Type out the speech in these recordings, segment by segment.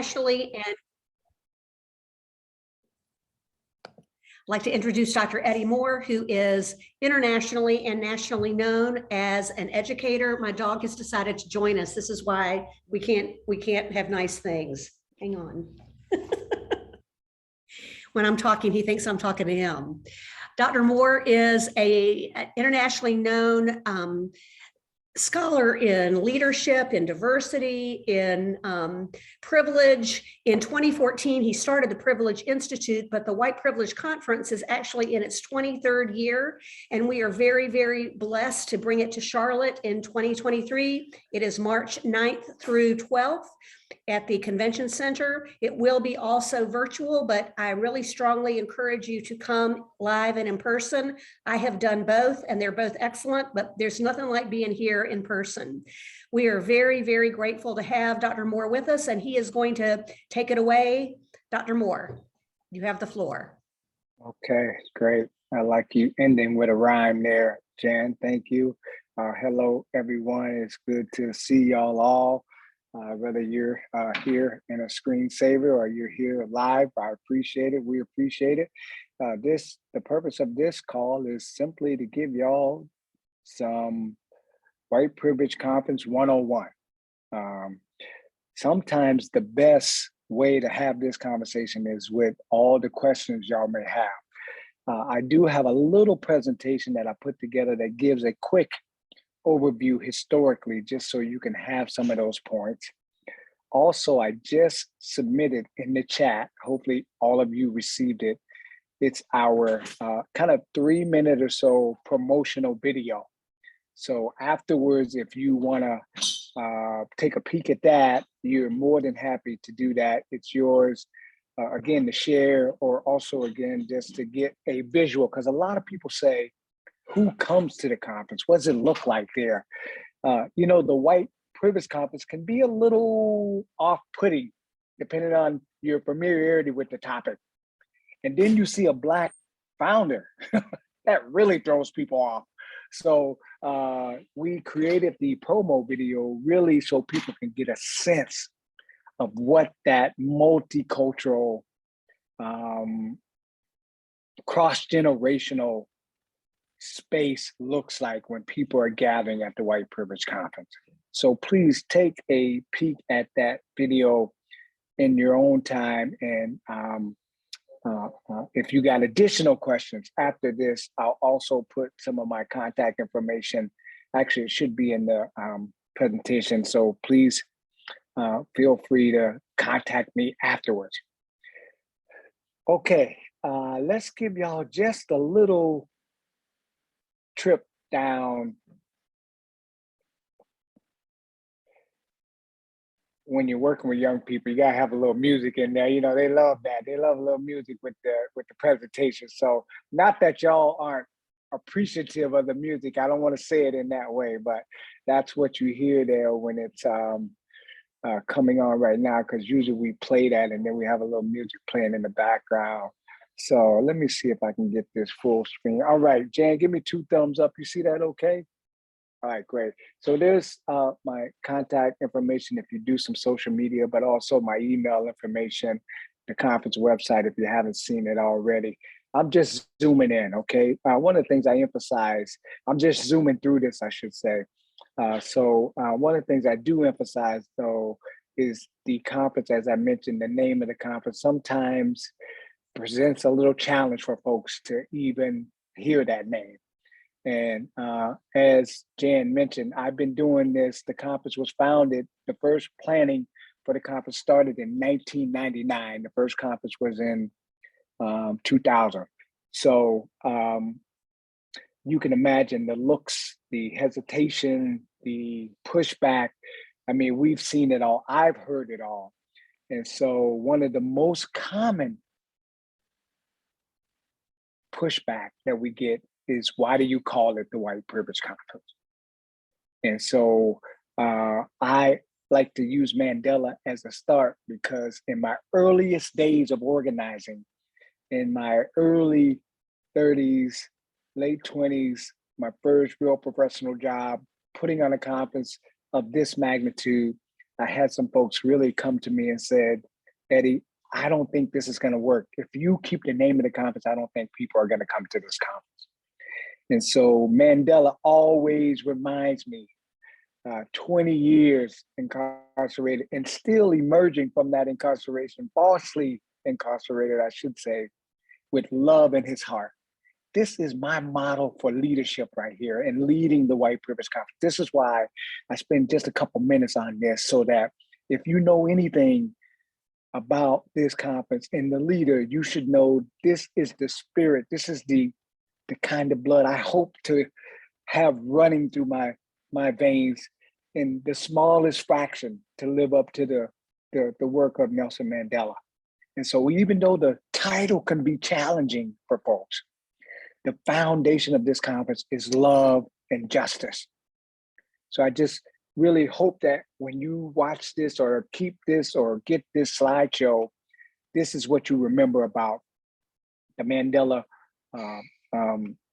Internationally, and I'd like to introduce Dr. Eddie Moore, who is internationally and nationally known as an educator. My dog has decided to join us. This is why we can't have nice things. Hang on. When I'm talking, he thinks I'm talking to him. Dr. Moore is an internationally known scholar in leadership, in diversity, in privilege. In 2014, he started the Privilege Institute, but the White Privilege Conference is actually in its 23rd year, and we are very, very blessed to bring it to Charlotte in 2023. It is March 9th through 12th at the Convention Center. It will be also virtual, but I really strongly encourage you to come live and in person. I have done both, and they're both excellent, but there's nothing like being here in person. We are very, very grateful to have Dr. Moore with us, and he is going to take it away. Dr. Moore, you have the floor. Okay, great. I like you ending with a rhyme there, Jan. Thank you. Hello, everyone. It's good to see y'all all. Whether you're here in a screensaver or you're here live, I appreciate it. We appreciate it. The purpose of this call is simply to give y'all some White Privilege Conference 101. Sometimes the best way to have this conversation is with all the questions y'all may have. I do have a little presentation that I put together that gives a quick overview historically, just so you can have some of those points. Also, I just submitted in the chat, hopefully all of you received it. It's our kind of 3-minute or so promotional video. So afterwards, if you wanna take a peek at that, you're more than happy to do that. It's yours, again, to share, or also again, just to get a visual, because a lot of people say, who comes to the conference? What does it look like there? You know, the White Privilege Conference can be a little off-putting, depending on your familiarity with the topic. And then you see a Black founder, that really throws people off. So we created the promo video really so people can get a sense of what that multicultural, cross-generational space looks like when people are gathering at the White Privilege Conference. So please take a peek at that video in your own time. And if you got additional questions after this, I'll also put some of my contact information. Actually, it should be in the presentation. So please feel free to contact me afterwards. Okay, let's give y'all just a little trip down when you're working with young people. You gotta have a little music in there. You know, they love that. They love a little music with the presentation. So not that y'all aren't appreciative of the music. I don't want to say it in that way, but that's what you hear there when it's coming on right now, because usually we play that and then we have a little music playing in the background. So let me see if I can get this full screen. All right, Jan, give me 2 thumbs up. You see that okay? All right, great. So there's my contact information if you do some social media, but also my email information, the conference website if you haven't seen it already. I'm just zooming in, okay? One of the things I emphasize, I'm just zooming through this, I should say. So one of the things I do emphasize though is the conference, as I mentioned, the name of the conference sometimes presents a little challenge for folks to even hear that name. And as Jan mentioned, I've been doing this. The conference was founded, the first planning for the conference started in 1999. The first conference was in 2000. So you can imagine the looks, the hesitation, the pushback. I mean, we've seen it all. I've heard it all. And so one of the most common pushback that we get is, why do you call it the White Privilege Conference? And so I like to use Mandela as a start, because in my earliest days of organizing, in my early 30s, late 20s, my first real professional job, putting on a conference of this magnitude, I had some folks really come to me and said, Eddie, I don't think this is going to work. If you keep the name of the conference, I don't think people are going to come to this conference. And so Mandela always reminds me 20 years incarcerated and still emerging from that incarceration, falsely incarcerated, I should say, with love in his heart. This is my model for leadership right here and leading the White Privilege Conference. This is why I spend just a couple minutes on this, so that if you know anything about this conference and the leader, you should know this is the spirit. This is the kind of blood I hope to have running through my veins in the smallest fraction to live up to the work of Nelson Mandela. And so even though the title can be challenging for folks, the foundation of this conference is love and justice. So I just really hope that when you watch this or keep this or get this slideshow, this is what you remember about the Mandela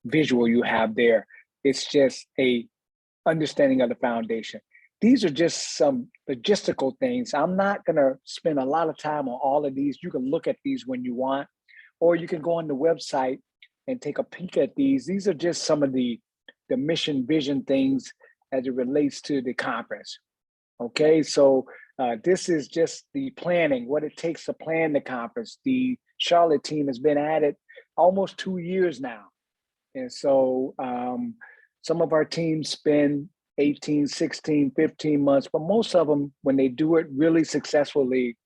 visual you have there. It's just a understanding of the foundation. These are just some logistical things. I'm not gonna spend a lot of time on all of these. You can look at these when you want, or you can go on the website and take a peek at these. These are just some of the mission vision things as it relates to the conference. Okay, so this is just the planning, what it takes to plan the conference. The Charlotte team has been at it almost 2 years now. And so some of our teams spend 18, 16, 15 months, but most of them, when they do it really successfully,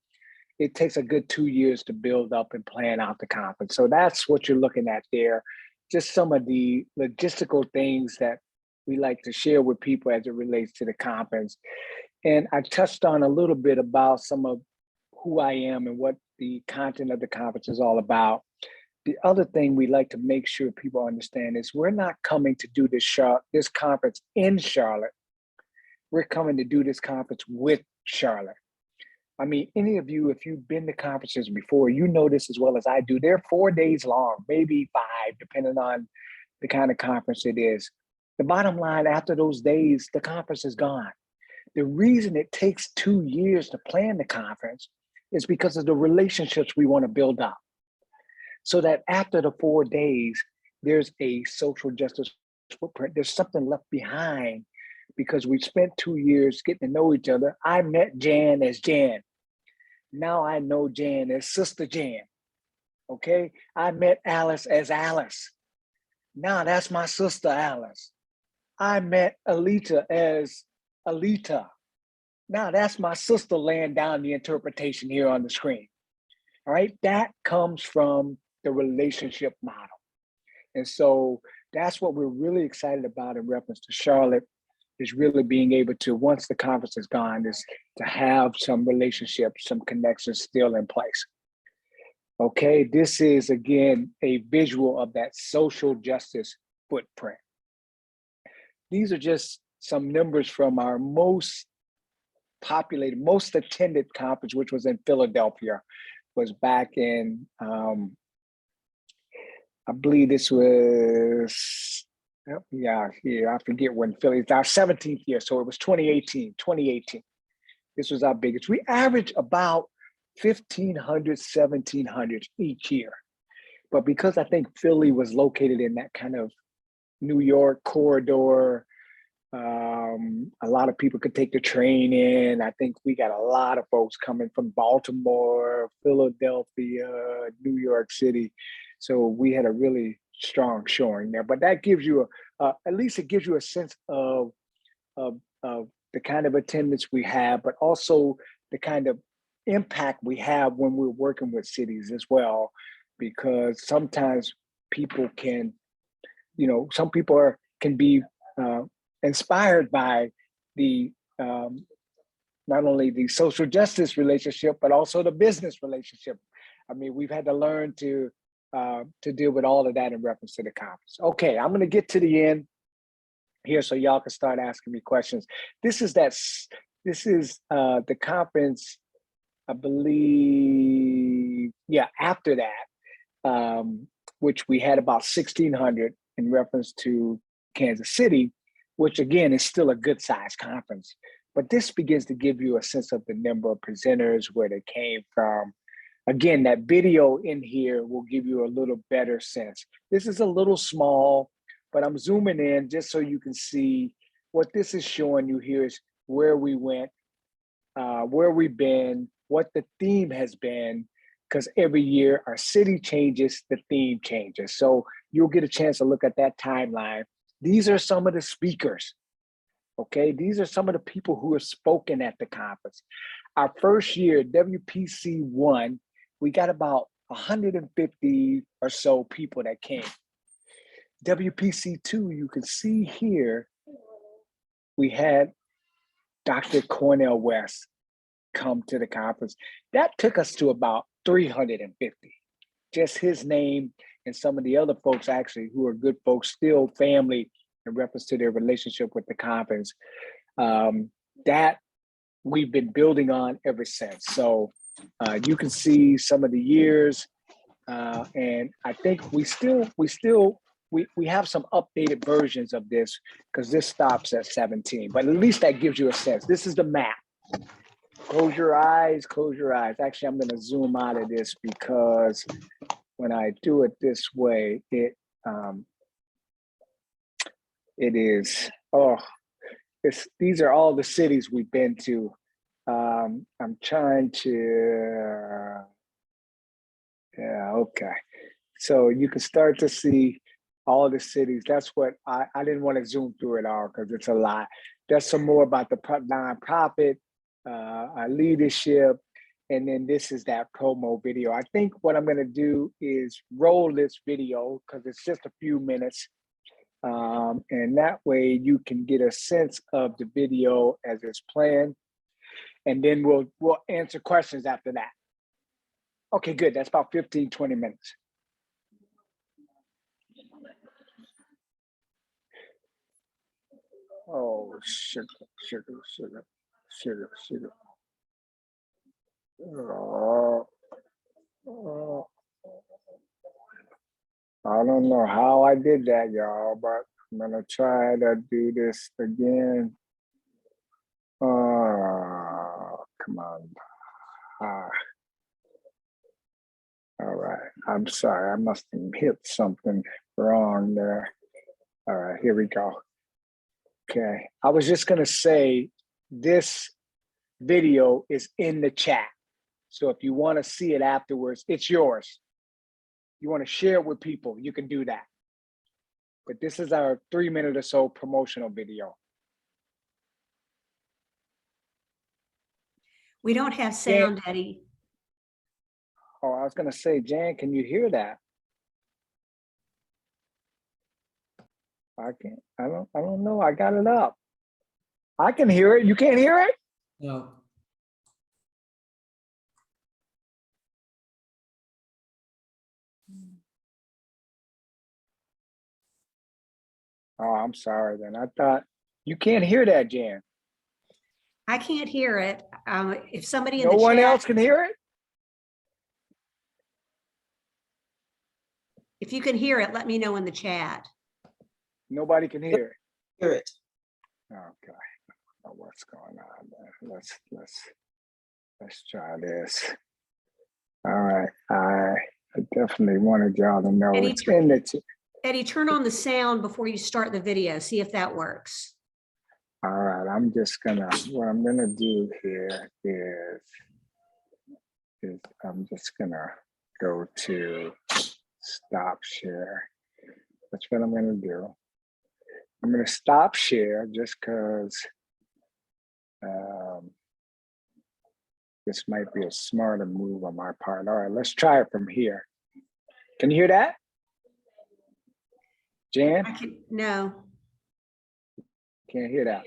it takes a good 2 years to build up and plan out the conference. So that's what you're looking at there. Just some of the logistical things that we like to share with people as it relates to the conference. And I touched on a little bit about some of who I am and what the content of the conference is all about. The other thing we like to make sure people understand is we're not coming to do this conference in Charlotte. We're coming to do this conference with Charlotte. I mean, any of you, if you've been to conferences before, you know this as well as I do. They're 4 days long, maybe 5, depending on the kind of conference it is. The bottom line, after those days, the conference is gone. The reason it takes 2 years to plan the conference is because of the relationships we want to build up. So that after the 4 days, there's a social justice footprint. There's something left behind because we spent 2 years getting to know each other. I met Jan as Jan. Now I know Jan as Sister Jan. Okay, I met Alice as Alice. Now that's my sister Alice. I met Alita as Alita. Now that's my sister laying down the interpretation here on the screen. All right, that comes from the relationship model. And so that's what we're really excited about in reference to Charlotte, is really being able to, once the conference is gone, is to have some relationships, some connections still in place. Okay, this is again a visual of that social justice footprint. These are just some numbers from our most populated, most attended conference, which was in Philadelphia, was back in, I believe this was, I forget when Philly, it's our 17th year. So it was 2018. This was our biggest. We average about 1,500, 1,700 each year. But because I think Philly was located in that kind of New York corridor, a lot of people could take the train in. I think we got a lot of folks coming from Baltimore, Philadelphia, New York City. So we had a really strong showing there. But that gives you at least it gives you a sense of the kind of attendance we have, but also the kind of impact we have when we're working with cities as well. Because sometimes people can, some people can be inspired by the not only the social justice relationship, but also the business relationship. I mean, we've had to learn to deal with all of that in reference to the conference. Okay, I'm going to get to the end here so y'all can start asking me questions. This is the conference, I believe, after that, which we had about 1,600 in reference to Kansas City, which again is still a good sized conference. But this begins to give you a sense of the number of presenters, where they came from, Again, that video in here will give you a little better sense. This is a little small, but I'm zooming in just so you can see what this is showing you here is where we went, where we've been, what the theme has been, because every year our city changes, the theme changes. So you'll get a chance to look at that timeline. These are some of the speakers, okay? These are some of the people who have spoken at the conference. Our first year, WPC 1, we got about 150 or so people that came. WPC 2, you can see here, we had Dr. Cornel West come to the conference. That took us to about 350. Just his name and some of the other folks actually who are good folks, still family in reference to their relationship with the conference. That we've been building on ever since. So you can see some of the years, and I think we have some updated versions of this because this stops at 17, but at least that gives you a sense. This is the map. Close your eyes, close your eyes. Actually, I'm gonna zoom out of this because when I do it this way, these are all the cities we've been to. I'm trying to, yeah, okay. So you can start to see all the cities. That's what I didn't want to zoom through it all because it's a lot. There's some more about the nonprofit, our leadership, and then this is that promo video. I think what I'm gonna do is roll this video because it's just a few minutes. And that way you can get a sense of the video as it's planned. And then we'll answer questions after that. Okay, good. That's about 15, 20 minutes. Oh, sugar. I don't know how I did that, y'all, but I'm gonna try to do this again. Come on. All right, I'm sorry, I must have hit something wrong there. All right, here we go. Okay, I was just gonna say this video is in the chat. So if you wanna see it afterwards, it's yours. You wanna share it with people, you can do that. But this is our 3-minute or so promotional video. We don't have sound, Eddie. Oh, I was gonna say, Jan, can you hear that? I can't, I don't know, I got it up. I can hear it, you can't hear it? No. Oh, I'm sorry then, I thought, you can't hear that, Jan. I can't hear it. If somebody in No the one chat, else can hear it? if you can hear it, let me know in the chat. Nobody can hear it. Hear it. Okay, I don't know what's going on there. Let's try this. All right, I definitely wanted y'all to know Eddie, it's in the. Eddie, turn on the sound before you start the video. See if that works. All right, I'm just gonna. What I'm gonna do here is I'm just gonna go to stop share. That's what I'm gonna do. I'm gonna stop share just because this might be a smarter move on my part. All right, let's try it from here. Can you hear that? Jan? No, Can't hear that.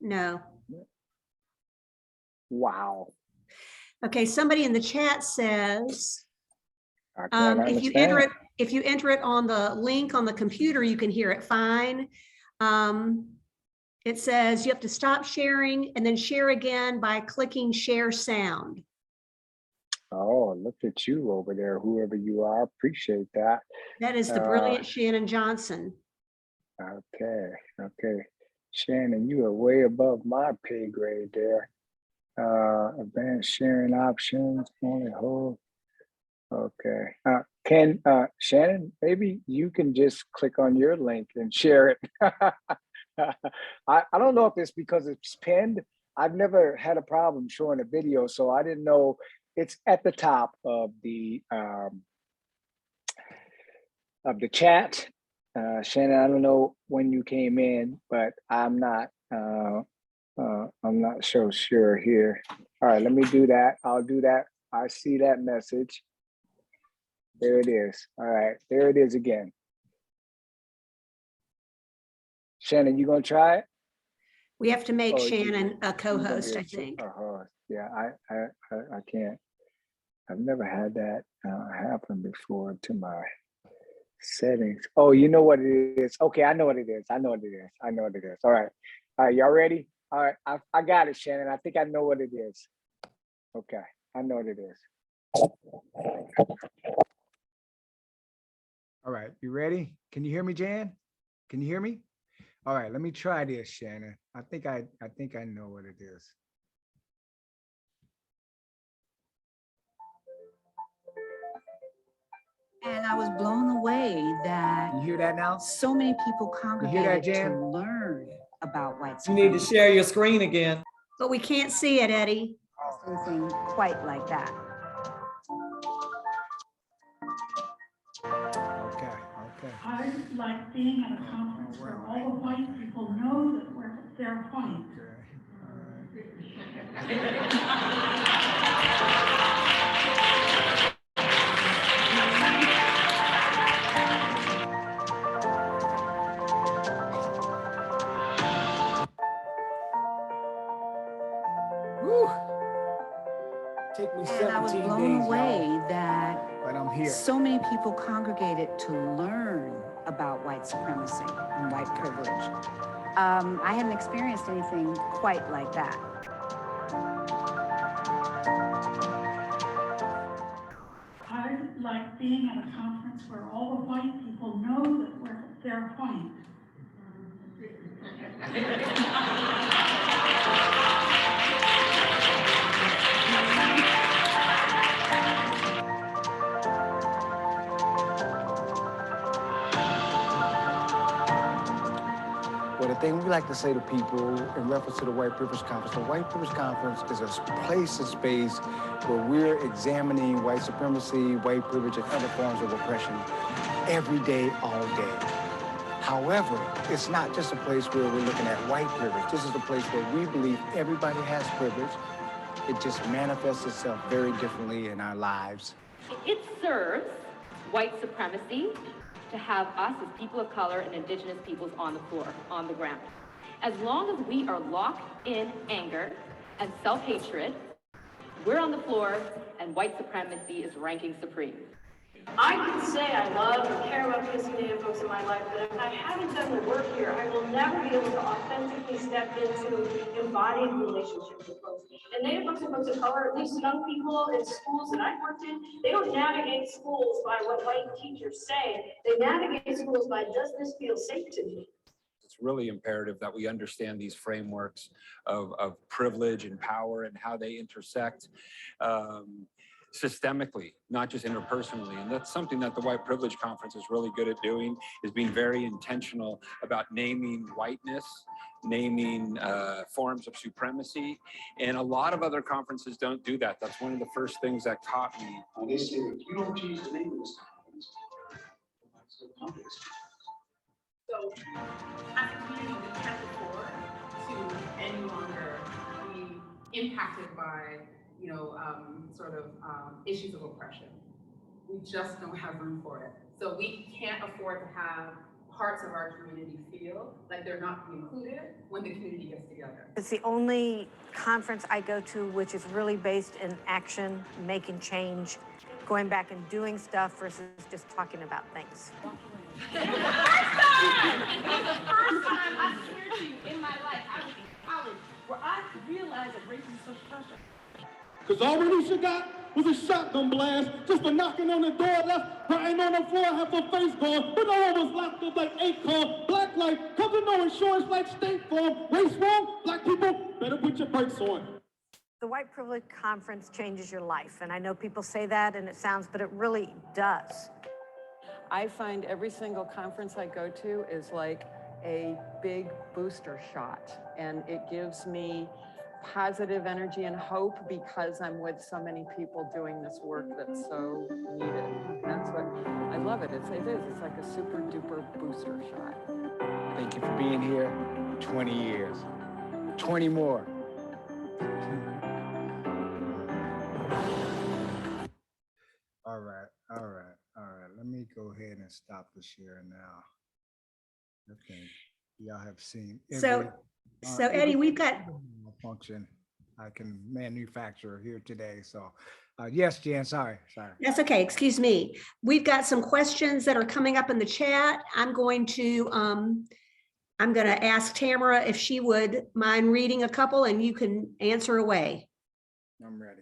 no. Wow. Okay, somebody in the chat says, I can't if you enter it on the link on the computer, you can hear it fine. It says you have to stop sharing and then share again by clicking share sound. Oh, look at you over there, whoever you are. Appreciate that. That is the brilliant Shannon Johnson. Okay. Shannon, you are way above my pay grade there. Advanced sharing options, only hold. Okay. Shannon, maybe you can just click on your link and share it. I don't know if it's because it's pinned. I've never had a problem showing a video, so I didn't know it's at the top of the chat. Shannon, I don't know when you came in, but I'm not so sure here. All right, let me do that. I'll do that. I see that message. There it is. All right, there it is again. Shannon, you gonna try it? We have to make Oh, Shannon a you gonna co-host, be I think. a host. Yeah, I can't. I've never had that happen before to my settings. Oh, you know what it is? Okay, I know what it is. I know what it is. I know what it is. All right, y'all ready? All right, I got it, Shannon. I think I know what it is. Okay, I know what it is. All right, you ready? Can you hear me, Jan? Can you hear me? All right, let me try this, Shannon. I think I know what it is. And I was blown away that You hear that now? so many people congregated Jan? to learn about white You need to supremacy. share your screen again. But we can't see it, Eddie. Something quite like that. Okay. I like being at a conference where all the white people know that we're at their point. Woo. Take me And I was 17 blown days, away y'all, that but I'm here. so many people congregated to learn about white supremacy and white privilege. I hadn't experienced anything quite like that. I like being at a conference where all the white people know that we're at their point. Well, the thing we like to say to people in reference to the White Privilege Conference, the White Privilege Conference is a place, a space where we're examining white supremacy, white privilege, and other forms of oppression every day, all day. However, it's not just a place where we're looking at white privilege. This is a place where we believe everybody has privilege. It just manifests itself very differently in our lives. It serves white supremacy to have us as people of color and indigenous peoples on the floor, on the ground. As long as we are locked in anger and self-hatred, we're on the floor and white supremacy is ranking supreme. I can say I love and care about Kissing Native folks in my life, but if I haven't done the work here, I will never be able to authentically step into embodied relationships with folks. And Native folks and folks of color, at least young people in schools that I've worked in, they don't navigate schools by what white teachers say. They navigate schools by, does this feel safe to me? It's really imperative that we understand these frameworks of privilege and power and how they intersect systemically, not just interpersonally. And that's something that the White Privilege Conference is really good at doing, is being very intentional about naming whiteness, naming forms of supremacy. And a lot of other conferences don't do that. That's one of the first things that caught me. They say, if you don't change the name of this conference, So, as a community, we can't afford to any longer be impacted by, issues of oppression. We just don't have room for it. So we can't afford to have parts of our community feel like they're not being included when the community gets together. It's the only conference I go to which is really based in action, making change, going back and doing stuff versus just talking about things. The first time I swear to you in my life, I was in college, where I realized that racism is such pressure. because all Alicia got was a shotgun blast just for knocking on the door left, lying on the floor, have her face gone, but no one was locked up like ACON, black life, cover no insurance like State Farm, race wrong, black people, better put your brakes on. The White Privilege Conference changes your life. And I know people say that and it sounds, but it really does. I find every single conference I go to is like a big booster shot, and it gives me positive energy and hope because I'm with so many people doing this work that's so needed. That's what I love it. It's like a super duper booster shot. Thank you for being here. 20 years, 20 more. All right. Let me go ahead and stop the share now. Okay, y'all have seen. So Eddie, we've got, Function I can manufacture here today. So yes, Jan, sorry. that's okay, excuse me. We've got some questions that are coming up in the chat. I'm going to ask Tamara if she would mind reading a couple and you can answer away. I'm ready.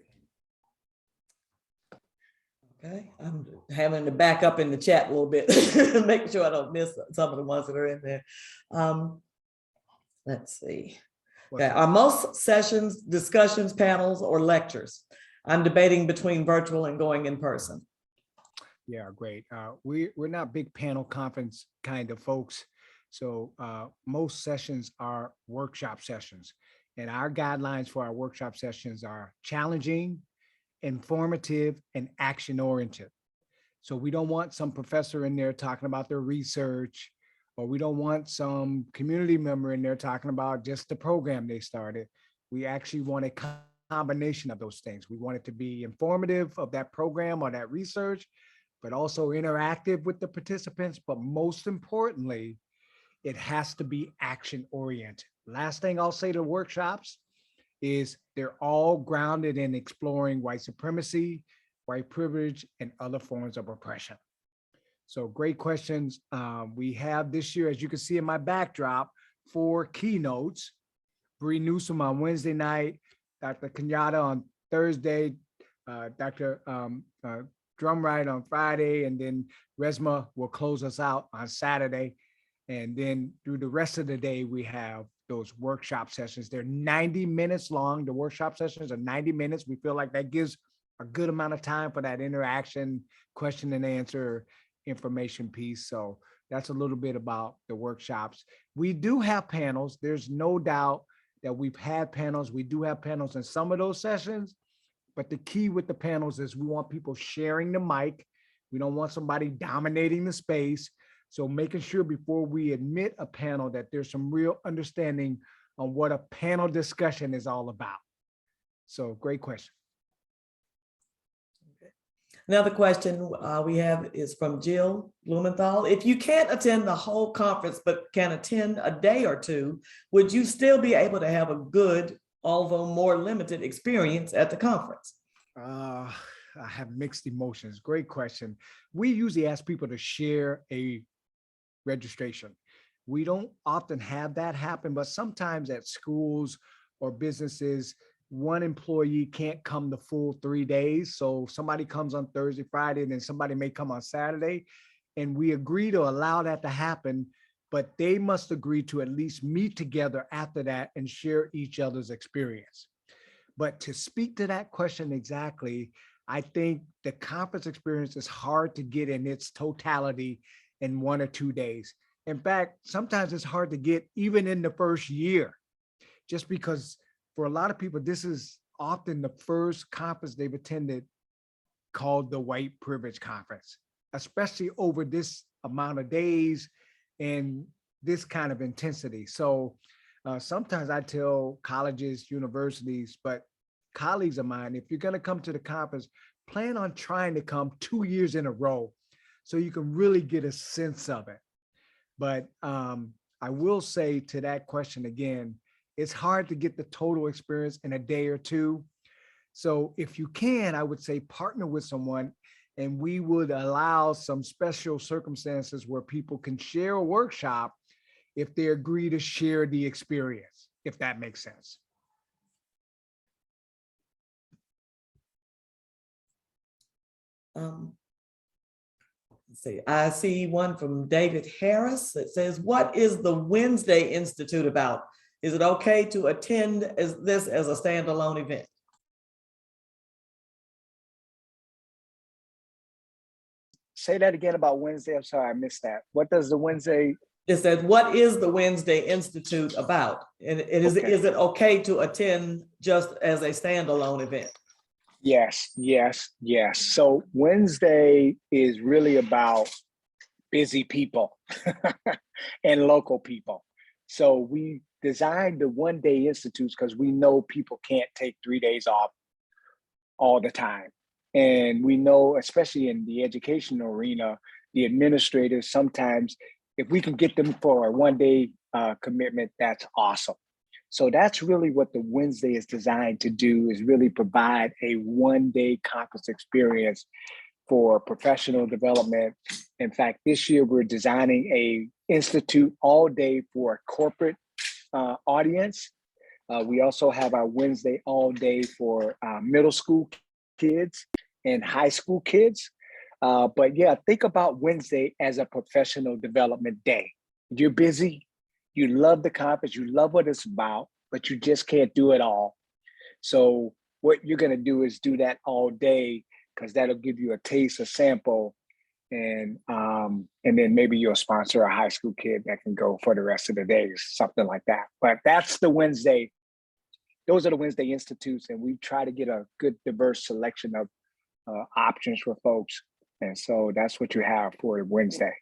Okay, I'm having to back up in the chat a little bit, make sure I don't miss some of the ones that are in there. Let's see. Okay, are most sessions, discussions, panels, or lectures? I'm debating between virtual and going in person. Yeah, great. We're not big panel conference kind of folks. So most sessions are workshop sessions. And our guidelines for our workshop sessions are challenging, informative, and action-oriented. So we don't want some professor in there talking about their research, or we don't want some community member in there talking about just the program they started. We actually want a combination of those things. We want it to be informative of that program or that research, but also interactive with the participants. But most importantly, it has to be action-oriented. Last thing I'll say to workshops is they're all grounded in exploring white supremacy, white privilege, and other forms of oppression. So great questions. We have this year, as you can see in my backdrop, 4 keynotes. Bree Newsom on Wednesday night, Dr. Kenyatta on Thursday, Dr. Drumright on Friday, and then Resma will close us out on Saturday. And then through the rest of the day, we have those workshop sessions. They're 90 minutes long. The workshop sessions are 90 minutes. We feel like that gives a good amount of time for that interaction, question and answer information piece. So that's a little bit about the workshops. We do have panels. There's no doubt that we've had panels. We do have panels in some of those sessions, but the key with the panels is we want people sharing the mic. We don't want somebody dominating the space. So making sure before we admit a panel that there's some real understanding on what a panel discussion is all about. So great question. Another question we have is from Jill Blumenthal. If you can't attend the whole conference, but can attend a day or two, would you still be able to have a good, although more limited experience at the conference? I have mixed emotions. Great question. We usually ask people to share a registration. We don't often have that happen, but sometimes at schools or businesses, one employee can't come the full 3 days. So somebody comes on Thursday, Friday, and then somebody may come on Saturday. And we agree to allow that to happen, but they must agree to at least meet together after that and share each other's experience. But to speak to that question exactly, I think the conference experience is hard to get in its totality in 1 or 2 days. In fact, sometimes it's hard to get even in the first year, just because for a lot of people, this is often the first conference they've attended called the White Privilege Conference, especially over this amount of days and this kind of intensity. So sometimes I tell colleges, universities, but colleagues of mine, if you're going to come to the conference, plan on trying to come 2 years in a row so you can really get a sense of it. But I will say to that question again, it's hard to get the total experience in a day or two. So if you can, I would say partner with someone, and we would allow some special circumstances where people can share a workshop if they agree to share the experience, if that makes sense. Let's see, I see one from David Harris that says, what is the Wednesday Institute about? Is it okay to attend this as a standalone event? say that again about Wednesday. I'm sorry, I missed that. What does the Wednesday? It said, what is the Wednesday Institute about? And is Okay. it okay to attend just as a standalone event? Yes, yes, yes. So Wednesday is really about busy people and local people. So we designed the one-day institutes because we know people can't take 3 days off all the time. And we know, especially in the educational arena, the administrators sometimes, if we can get them for a one-day commitment, that's awesome. So that's really what the Wednesday is designed to do, is really provide a one-day conference experience for professional development. In fact, this year we're designing a institute all day for a corporate audience. We also have our Wednesday all day for middle school kids and high school kids. But yeah, think about Wednesday as a professional development day. You're busy, you love the conference, you love what it's about, but you just can't do it all. So what you're gonna do is do that all day, because that'll give you a taste, a sample, and then maybe you'll sponsor a high school kid that can go for the rest of the days, something like that. But that's the Wednesday. Those are the Wednesday Institutes, and we try to get a good diverse selection of options for folks. And so that's what you have for Wednesday.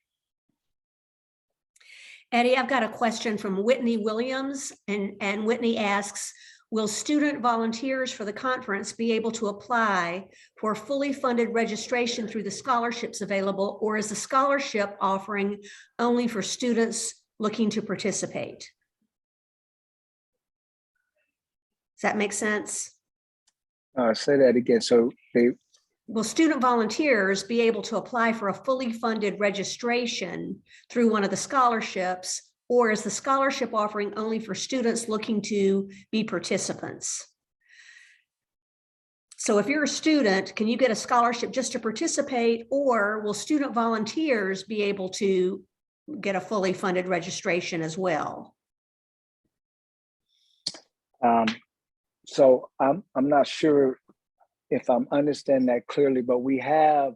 Eddie, I've got a question from Whitney Williams, and Whitney asks, will student volunteers for the conference be able to apply for fully funded registration through the scholarships available, or is the scholarship offering only for students looking to participate? Does that make sense? Say that again. So will student volunteers be able to apply for a fully funded registration through one of the scholarships, or is the scholarship offering only for students looking to be participants? So if you're a student, can you get a scholarship just to participate, or will student volunteers be able to get a fully funded registration as well? So I'm not sure if I'm understanding that clearly, but we have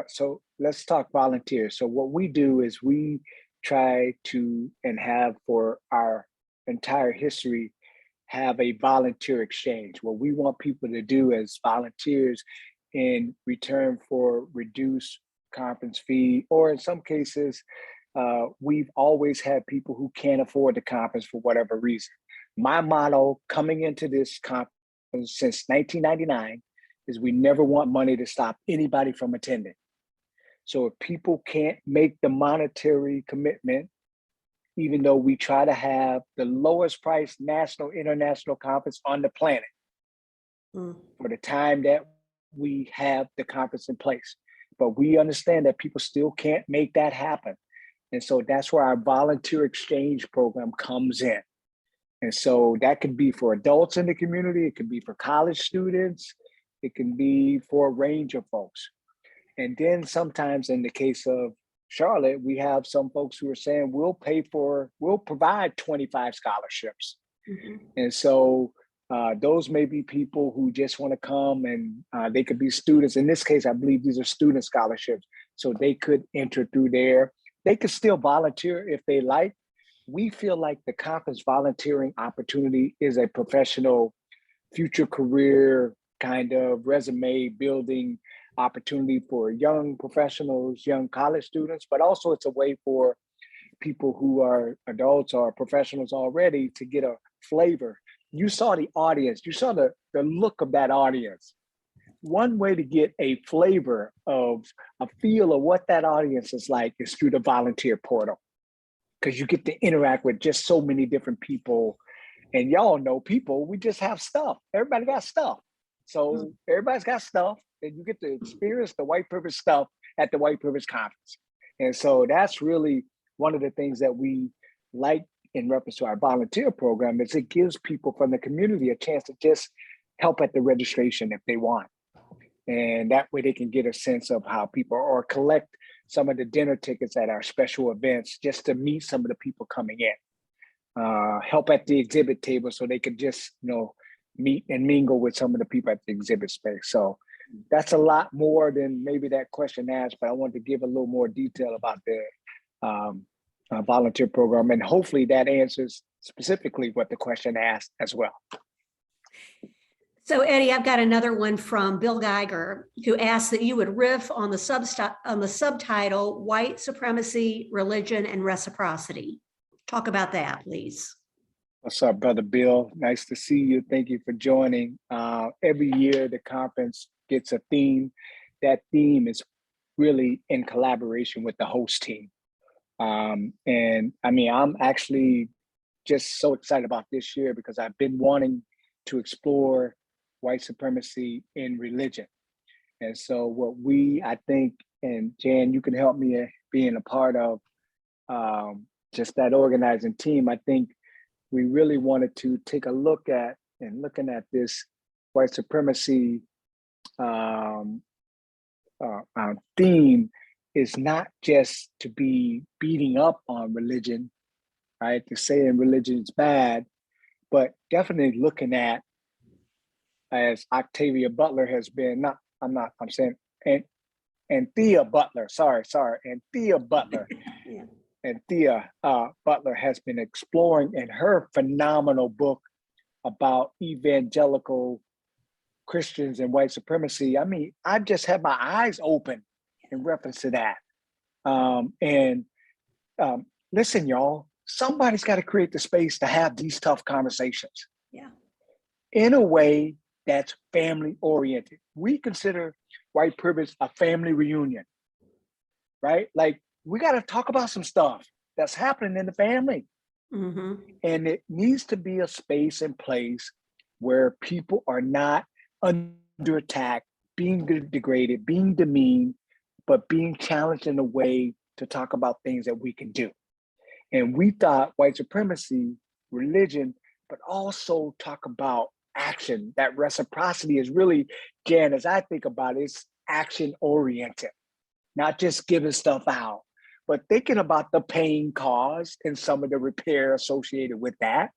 so let's talk volunteers. So what we do is we try to, and have for our entire history, have a volunteer exchange. What we want people to do as volunteers in return for reduced conference fee, or in some cases, we've always had people who can't afford the conference for whatever reason. My motto coming into this conference since 1999 is we never want money to stop anybody from attending. So if people can't make the monetary commitment, even though we try to have the lowest price national, international conference on the planet for the time that we have the conference in place. But we understand that people still can't make that happen. And so that's where our volunteer exchange program comes in. And so that could be for adults in the community, it could be for college students, it can be for a range of folks. And then sometimes in the case of Charlotte, we have some folks who are saying, we'll provide 25 scholarships. And so those may be people who just want to come, and they could be students. In this case, I believe these are student scholarships. So they could enter through there. They could still volunteer if they like. We feel like the conference volunteering opportunity is a professional future career kind of resume building opportunity for young professionals, young college students, but also it's a way for people who are adults or professionals already to get a flavor. You saw the audience, you saw the look of that audience. One way to get a flavor of a feel of what that audience is like is through the volunteer portal, because you get to interact with just so many different people. And y'all know people, we just have stuff. Everybody got stuff. So everybody's got stuff, and you get to experience the white privilege stuff at the White Privilege Conference. And so that's really one of the things that we like in reference to our volunteer program, is it gives people from the community a chance to just help at the registration if they want. And that way they can get a sense of how people, or collect some of the dinner tickets at our special events just to meet some of the people coming in. Help at the exhibit table so they could just, meet and mingle with some of the people at the exhibit space. So that's a lot more than maybe that question asked, but I wanted to give a little more detail about the volunteer program, and hopefully that answers specifically what the question asked as well. So Eddie, I've got another one from Bill Geiger, who asked that you would riff on the subtitle, White Supremacy, Religion, and Reciprocity. Talk about that, please. What's up, Brother Bill? Nice to see you. Thank you for joining. Every year the conference gets a theme. That theme is really in collaboration with the host team. And I mean, I'm actually just so excited about this year because I've been wanting to explore white supremacy in religion. And so what I think, and Jan, you can help me being a part of just that organizing team. I think we really wanted to take a look at and looking at this white supremacy theme is not just to be beating up on religion, right? To say religion is bad, but definitely looking at, as Octavia Butler has been, I'm saying, and Thea Butler, and Thea Butler. Yeah. And Thea Butler has been exploring in her phenomenal book about evangelical Christians and white supremacy. I mean, I've just had my eyes open in reference to that. Listen, y'all, somebody's got to create the space to have these tough conversations. Yeah. In a way that's family oriented. We consider white privilege a family reunion, right? Like, we got to talk about some stuff that's happening in the family. Mm-hmm. And it needs to be a space and place where people are not under attack, being degraded, being demeaned, but being challenged in a way to talk about things that we can do. And we thought white supremacy, religion, but also talk about action. That reciprocity is really, Jan, as I think about it, it's action oriented, not just giving stuff out, but thinking about the pain caused and some of the repair associated with that,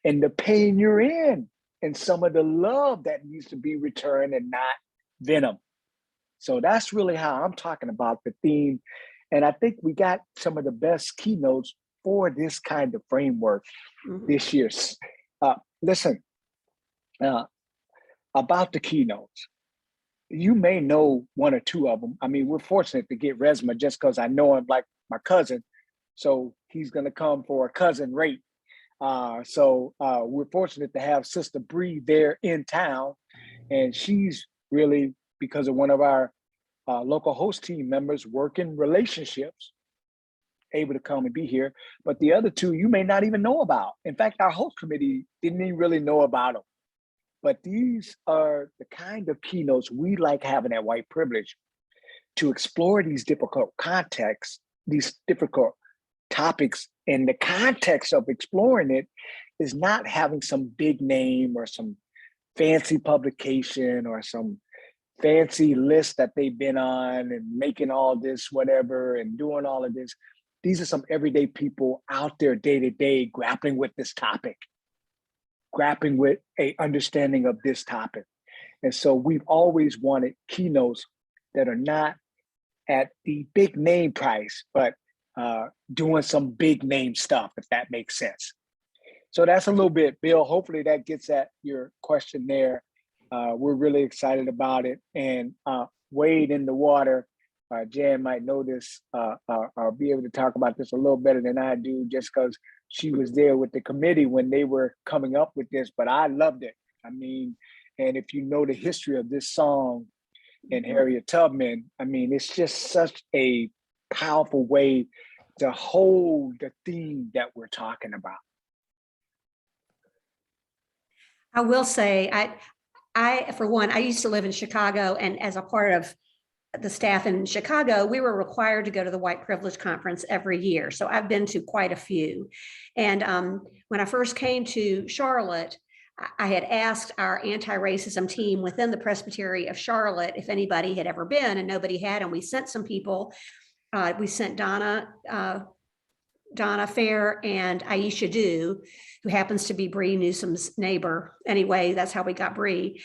and the pain you're in, and some of the love that needs to be returned and not venom. So that's really how I'm talking about the theme. And I think we got some of the best keynotes for this kind of framework this year. Listen, about the keynotes. You may know one or two of them. I mean, we're fortunate to get Resma just because I know him like my cousin. So he's going to come for a cousin rate. So we're fortunate to have Sister Bree there in town. And she's really, because of one of our local host team members, working relationships, able to come and be here. But the other two, you may not even know about. In fact, our host committee didn't even really know about them. But these are the kind of keynotes we like having at White Privilege to explore these difficult contexts, these difficult topics. And the context of exploring it is not having some big name or some fancy publication or some fancy list that they've been on and making all this whatever and doing all of this. These are some everyday people out there day to day grappling with this topic, grappling with a understanding of this topic. And so we've always wanted keynotes that are not at the big name price, but doing some big name stuff, if that makes sense. So that's a little bit, Bill. Hopefully that gets at your question there. We're really excited about it. And wade in the water, Jan might know this, or be able to talk about this a little better than I do, just because she was there with the committee when they were coming up with this, but I loved it. I mean, and if you know the history of this song and Harriet Tubman, I mean, it's just such a powerful way to hold the theme that we're talking about. I will say, I, for one, I used to live in Chicago, and as a part of the staff in Chicago, we were required to go to the White Privilege Conference every year. So I've been to quite a few. And when I first came to Charlotte, I had asked our anti-racism team within the Presbytery of Charlotte if anybody had ever been, and nobody had. And we sent some people. We sent Donna Fair and Aisha Dew, who happens to be Bree Newsom's neighbor. Anyway, that's how we got Bree.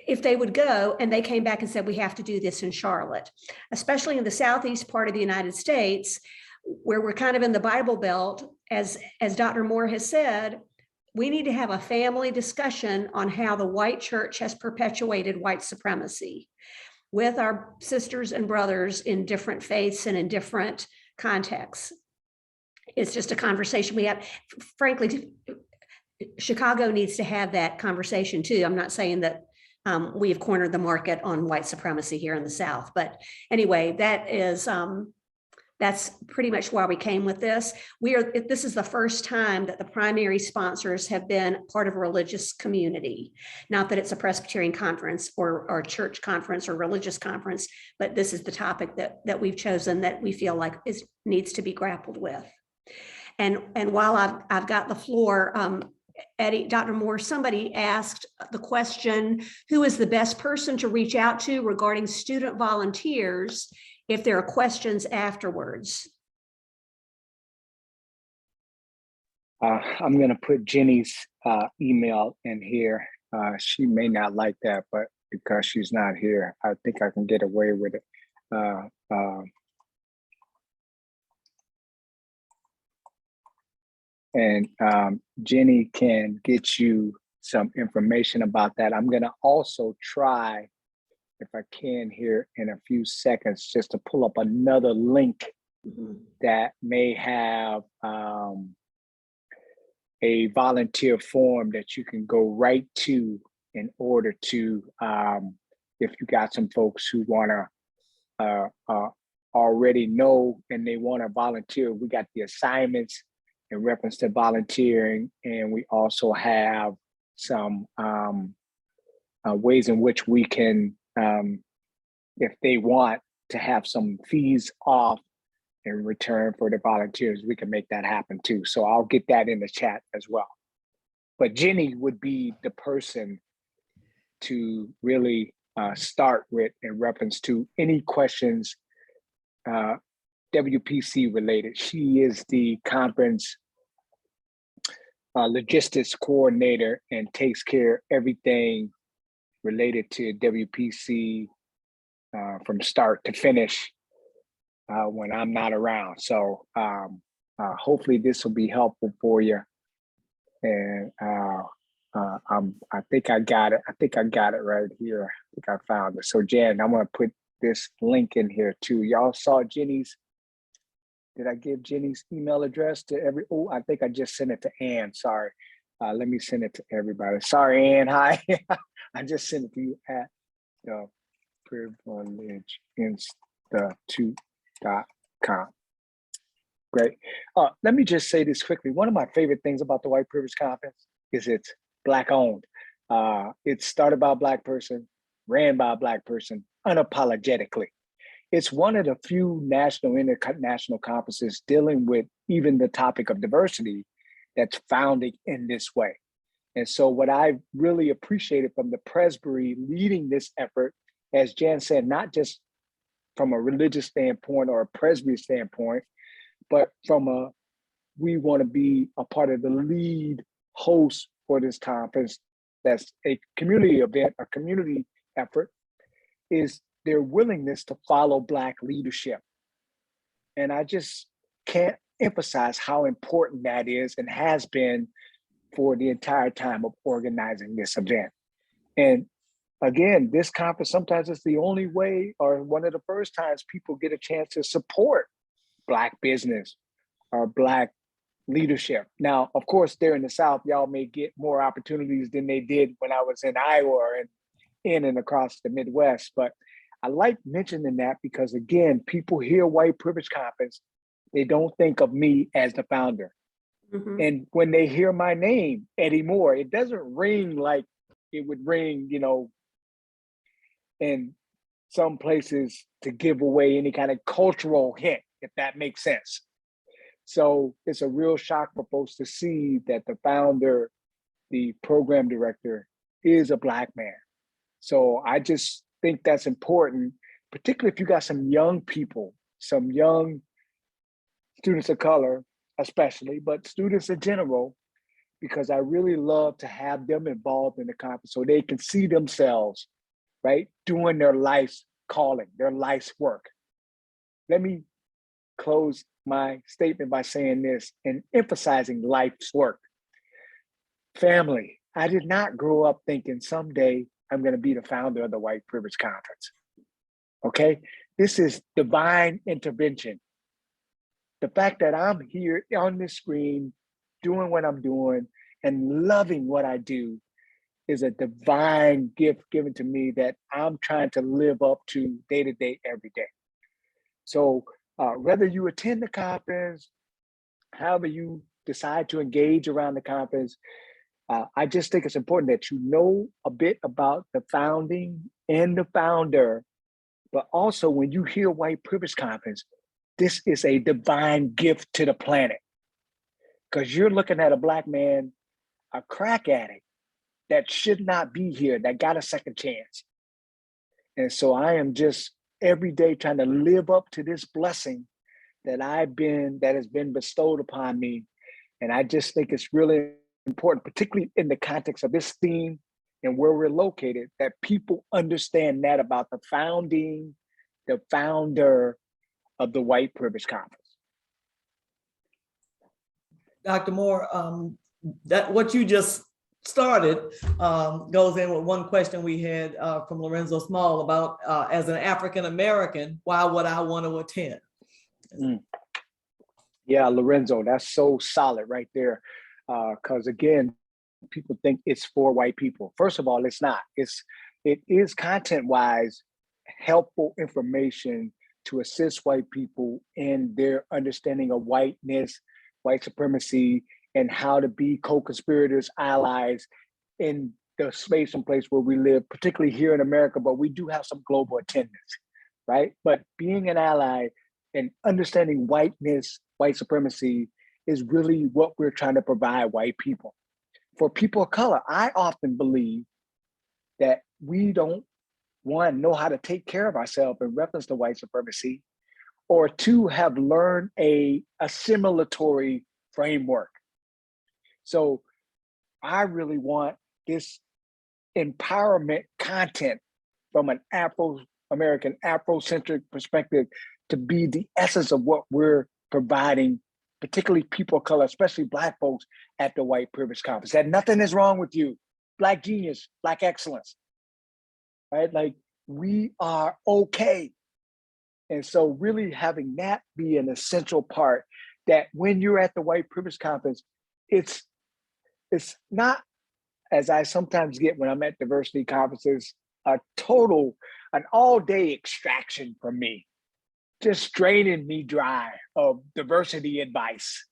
if they would go, and they came back and said, we have to do this in Charlotte, especially in the southeast part of the United States, where we're kind of in the Bible Belt, as Dr. Moore has said, we need to have a family discussion on how the white church has perpetuated white supremacy with our sisters and brothers in different faiths and in different contexts. It's just a conversation we have. Frankly, Chicago needs to have that conversation too. I'm not saying that we have cornered the market on white supremacy here in the South, but anyway, that's pretty much why we came with this. This is the first time that the primary sponsors have been part of a religious community. Not that it's a Presbyterian conference or church conference or religious conference, but this is the topic that we've chosen that we feel like needs to be grappled with. And while I've got the floor, Eddie, Dr. Moore, somebody asked the question, who is the best person to reach out to regarding student volunteers if there are questions afterwards? I'm going to put Jenny's email in here. She may not like that, but because she's not here, I think I can get away with it. And Jenny can get you some information about that. I'm going to also try, if I can here in a few seconds, just to pull up another link that may have a volunteer form that you can go right to in order to, if you got some folks who want to already know and they want to volunteer, we got the assignments in reference to volunteering, and we also have some ways in which we can, if they want to have some fees off in return for the volunteers, we can make that happen too. So I'll get that in the chat as well. But Jenny would be the person to really start with in reference to any questions WPC related. She is the conference logistics coordinator and takes care of everything related to WPC from start to finish when I'm not around. So hopefully this will be helpful for you. And I think I got it. I think I got it right here. I think I found it. So Jen, I'm gonna put this link in here too. Y'all saw Jenny's. Did I give Jenny's email address to every? Oh, I think I just sent it to Ann. Sorry. Let me send it to everybody. Sorry, Ann. Hi. I just sent it to you at the privilegeinstitute.com. Great. Let me just say this quickly. One of my favorite things about the White Privilege Conference is it's Black owned. It's started by a Black person, ran by a Black person, unapologetically. It's one of the few national, international conferences dealing with even the topic of diversity that's founded in this way. And so what I really appreciated from the Presbytery leading this effort, as Jan said, not just from a religious standpoint or a Presbytery standpoint, but from we want to be a part of the lead host for this conference. That's a community event, a community effort, is their willingness to follow Black leadership. And I just can't emphasize how important that is and has been for the entire time of organizing this event. And again, this conference sometimes is the only way or one of the first times people get a chance to support Black business or Black leadership. Now, of course, there in the South, y'all may get more opportunities than they did when I was in Iowa and in and across the Midwest. But I like mentioning that because, again, people hear White Privilege Conference, they don't think of me as the founder. Mm-hmm. And when they hear my name, Eddie Moore, it doesn't ring like it would ring, in some places to give away any kind of cultural hint, if that makes sense. So it's a real shock for folks to see that the founder, the program director, is a Black man. So I just think that's important, particularly if you got some young people, some young students of color, especially, but students in general, because I really love to have them involved in the conference so they can see themselves right? Doing their life's calling, their life's work. Let me close my statement by saying this and emphasizing life's work. Family, I did not grow up thinking someday I'm going to be the founder of the White Privilege Conference. Okay? This is divine intervention. The fact that I'm here on this screen, doing what I'm doing and loving what I do is a divine gift given to me that I'm trying to live up to day to day, every day. So whether you attend the conference, however you decide to engage around the conference, I just think it's important that you know a bit about the founding and the founder, but also when you hear White Privilege Conference, this is a divine gift to the planet, because you're looking at a Black man, a crack addict that should not be here, that got a second chance. And so I am just every day trying to live up to this blessing that has been bestowed upon me. And I just think it's really important, particularly in the context of this theme and where we're located, that people understand that about the founder of the White Privilege Conference. Dr. Moore, that what you just started goes in with one question we had from Lorenzo Small about as an African-American, why would I want to attend? Yeah, Lorenzo, that's so solid right there. Because again, people think it's for white people. First of all, it's not. It is content-wise helpful information to assist white people in their understanding of whiteness, white supremacy, and how to be co-conspirators, allies in the space and place where we live, particularly here in America, but we do have some global attendance, right? But being an ally and understanding whiteness, white supremacy is really what we're trying to provide white people. For people of color, I often believe that we don't, one, know how to take care of ourselves in reference to white supremacy, or two, have learned a assimilatory framework. So I really want this empowerment content from an Afro-American, Afrocentric perspective to be the essence of what we're providing, particularly people of color, especially Black folks at the White Privilege Conference. That nothing is wrong with you. Black genius, Black excellence, right? Like, we are okay. And so really having that be an essential part, that when you're at the White Privilege Conference, it's not, as I sometimes get when I'm at diversity conferences, an all-day extraction from me, just draining me dry of diversity advice.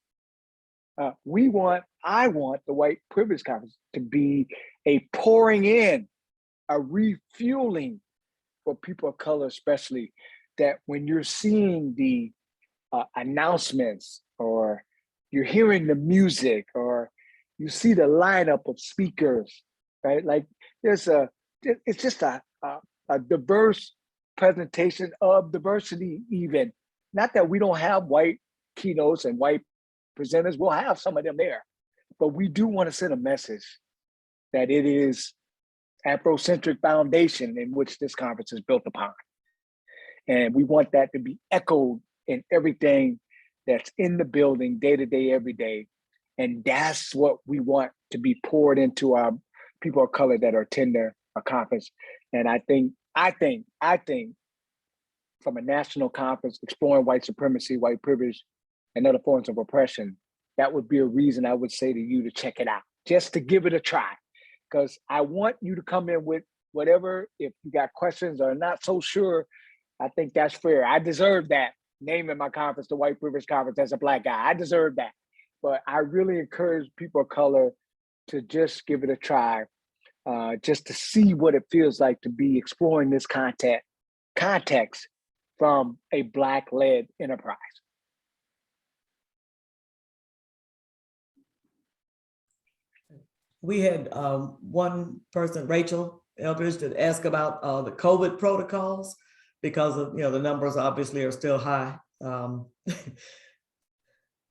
I want the White Privilege Conference to be a pouring in, a refueling for people of color, especially, that when you're seeing the announcements, or you're hearing the music, or you see the lineup of speakers, right? Like it's just a diverse presentation of diversity even. Not that we don't have white keynotes and white presenters, we'll have some of them there, but we do want to send a message that it is Afrocentric foundation in which this conference is built upon. And we want that to be echoed in everything that's in the building day to day, every day. And that's what we want to be poured into our people of color that are attending a conference. And I think from a national conference exploring white supremacy, white privilege, and other forms of oppression, that would be a reason I would say to you to check it out, just to give it a try. Because I want you to come in with whatever, if you got questions or not so sure, I think that's fair. I deserve that, naming my conference the White Privilege Conference as a Black guy. I deserve that. But I really encourage people of color to just give it a try, just to see what it feels like to be exploring this context from a Black-led enterprise. We had one person, Rachel Eldridge, that asked about the COVID protocols, because of, the numbers obviously are still high.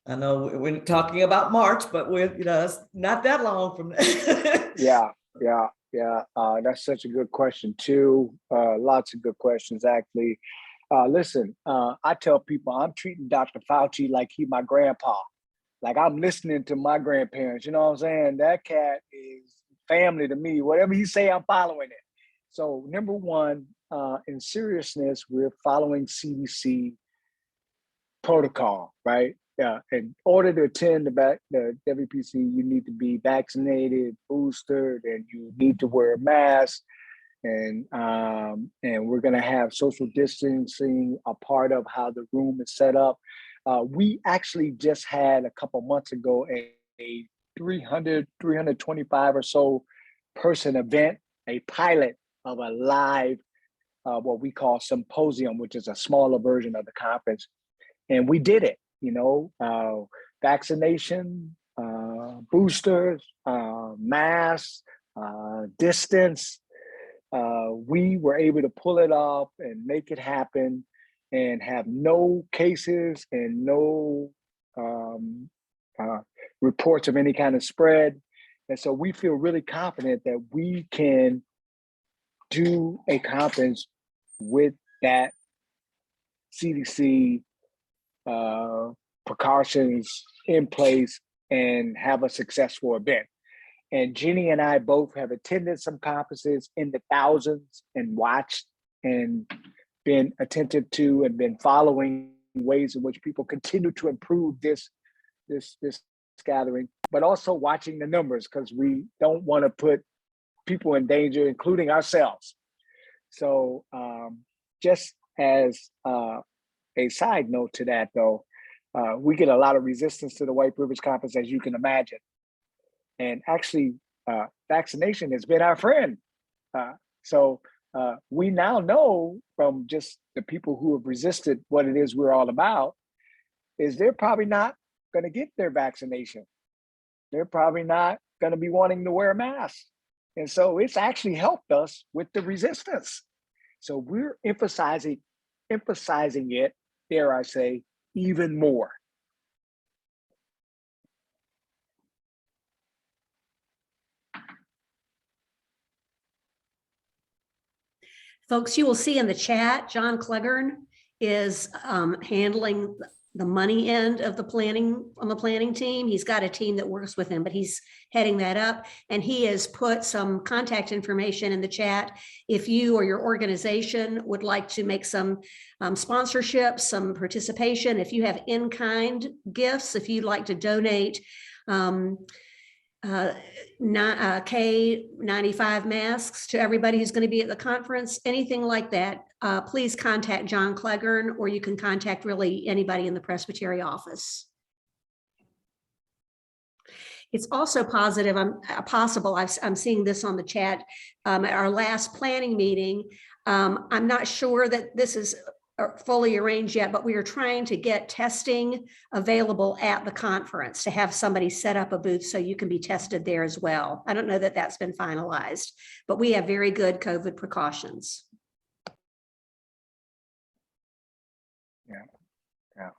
I know we're talking about March, but it's not that long from now. Yeah. Yeah, that's such a good question too. Lots of good questions actually. Listen, I tell people I'm treating Dr. Fauci like he my grandpa. Like I'm listening to my grandparents. You know what I'm saying? That cat is family to me. Whatever he say, I'm following it. So number one, in seriousness, we're following CDC protocol, right? In order to attend the WPC, you need to be vaccinated, boosted, and you need to wear a mask. And we're going to have social distancing a part of how the room is set up. We actually just had a couple months ago a 325 or so person event, a pilot of a live, what we call symposium, which is a smaller version of the conference. And we did it, vaccination, boosters, masks, distance. We were able to pull it off and make it happen and have no cases and no reports of any kind of spread. And so we feel really confident that we can do a conference with that CDC precautions in place and have a successful event. And Jenny and I both have attended some conferences in the thousands and watched and been attentive to and been following ways in which people continue to improve this gathering, but also watching the numbers because we don't want to put people in danger, including ourselves. So just as a side note to that, though, we get a lot of resistance to the White Privilege Conference, as you can imagine. And actually, vaccination has been our friend. So we now know from just the people who have resisted what it is we're all about, is they're probably not going to get their vaccination. They're probably not going to be wanting to wear a mask. And so it's actually helped us with the resistance. So we're emphasizing it, dare I say, even more. Folks, you will see in the chat, John Clegern is handling the money end of the planning on the planning team. He's got a team that works with him, but he's heading that up. And he has put some contact information in the chat. If you or your organization would like to make some sponsorship, some participation, if you have in-kind gifts, if you'd like to donate K95 masks to everybody who's going to be at the conference, anything like that, please contact John Clegern, or you can contact really anybody in the Presbytery office. It's also possible, I'm seeing this on the chat, at our last planning meeting, I'm not sure that this is fully arranged yet, but we are trying to get testing available at the conference to have somebody set up a booth so you can be tested there as well. I don't know that that's been finalized, but we have very good COVID precautions. Yeah.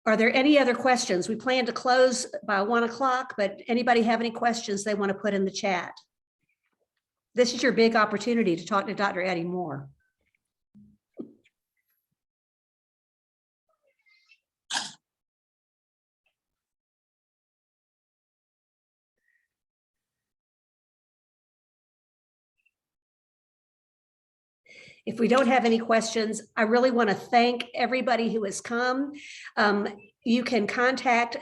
Are there any other questions? We plan to close by 1 o'clock, but anybody have any questions they want to put in the chat? This is your big opportunity to talk to Dr. Eddie Moore. If we don't have any questions, I really want to thank everybody who has come. You can contact,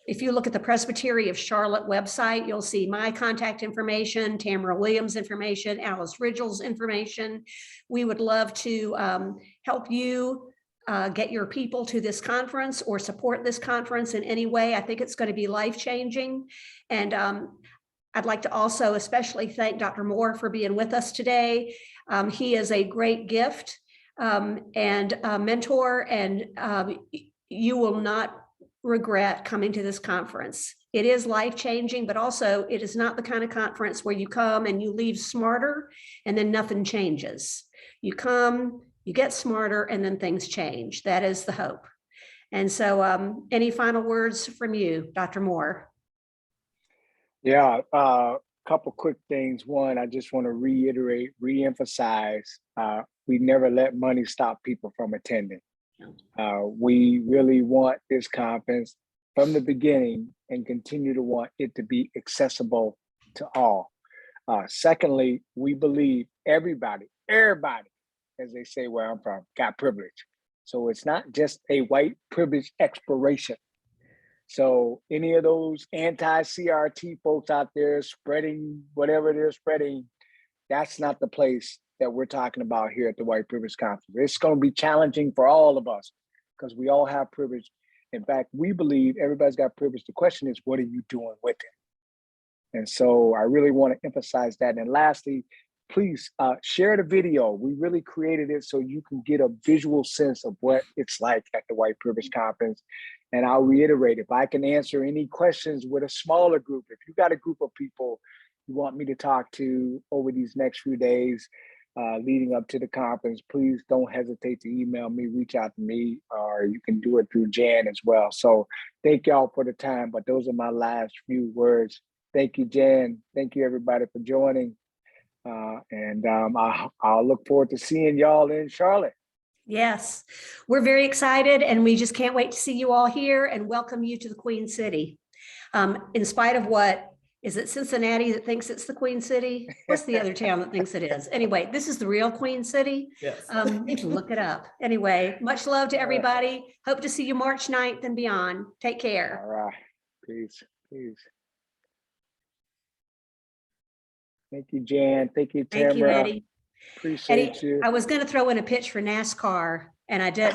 if you look at the Presbytery of Charlotte website, you'll see my contact information, Tamara Williams information, Alice Ridgel's information. We would love to help you get your people to this conference or support this conference in any way. I think it's going to be life-changing. And I'd like to also especially thank Dr. Moore for being with us today. He is a great gift and a mentor, and you will not regret coming to this conference. It is life-changing, but also it is not the kind of conference where you come and you leave smarter and then nothing changes. You come, you get smarter, and then things change. That is the hope. And so any final words from you, Dr. Moore? Yeah, couple quick things. One, I just want to reiterate, reemphasize, we never let money stop people from attending. We really want this conference from the beginning and continue to want it to be accessible to all. Secondly, we believe everybody, as they say where I'm from, got privilege. So it's not just a white privilege expiration. So any of those anti-CRT folks out there spreading whatever they're spreading, that's not the place that we're talking about here at the White Privilege Conference. It's going to be challenging for all of us because we all have privilege. In fact, we believe everybody's got privilege. The question is, what are you doing with it? And so I really want to emphasize that. And lastly, please share the video. We really created it so you can get a visual sense of what it's like at the White Privilege Conference. And I'll reiterate, if I can answer any questions with a smaller group, if you got a group of people you want me to talk to over these next few days leading up to the conference, please don't hesitate to email me, reach out to me, or you can do it through Jan as well. So thank y'all for the time, but those are my last few words. Thank you, Jan. Thank you, everybody, for joining. I'll look forward to seeing y'all in Charlotte. Yes, we're very excited and we just can't wait to see you all here and welcome you to the Queen City. In spite of what, is it Cincinnati that thinks it's the Queen City? What's the other town that thinks it is? Anyway, this is the real Queen City. Yes. You can look it up. Anyway, much love to everybody. Hope to see you March 9th and beyond. Take care. All right, peace, peace. Thank you, Jan. Thank you, Tamara. Thank you, Eddie. Appreciate Eddie, you. I was going to throw in a pitch for NASCAR and I did.